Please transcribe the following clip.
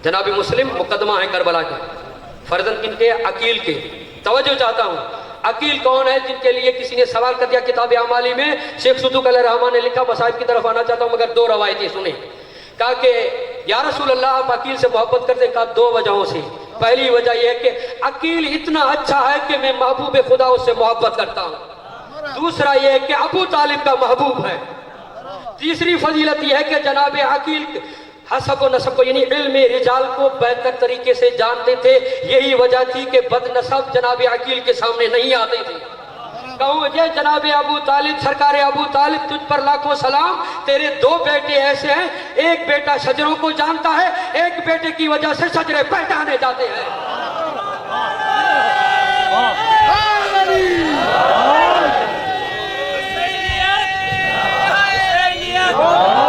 जनाबी मुस्लिम मुकदमा है करबला के, फर्जन किनके? अकील के। तवज्जो चाहता हूँ, अकील कौन है? जिनके लिए किसी ने सवाल कर दिया किताब आमाली में, शेख सुदूक अलैहिर्रहमान ने लिखा, मसाहिब की तरफ आना चाहता हूँ मगर दो रवायतें सुने। कहा कि या रसूल अल्लाह आप अकील से मोहब्बत करते? कहा दो वजहों से। पहली वजह यह है कि अकील इतना अच्छा है कि मैं महबूब खुदा उससे मोहब्बत करता हूँ। दूसरा यह है कि अबू तालिब का महबूब है। तीसरी फजीलत यह है कि जनाब अकील हसब व नसब को यानी इल्म रिजाल को बेहतर तरीके से जानते थे। यही वजह थी कि बदनसब जनाब अकील के सामने नहीं आते थे। कहूँ ये जनाब अबू तालिब, सरकार अबू तालिब तुझ पर लाखों सलाम, तेरे दो बेटे ऐसे हैं, एक बेटा शजरों को जानता है, एक बेटे की वजह से शजरे पहचाने जाते हैं। Oh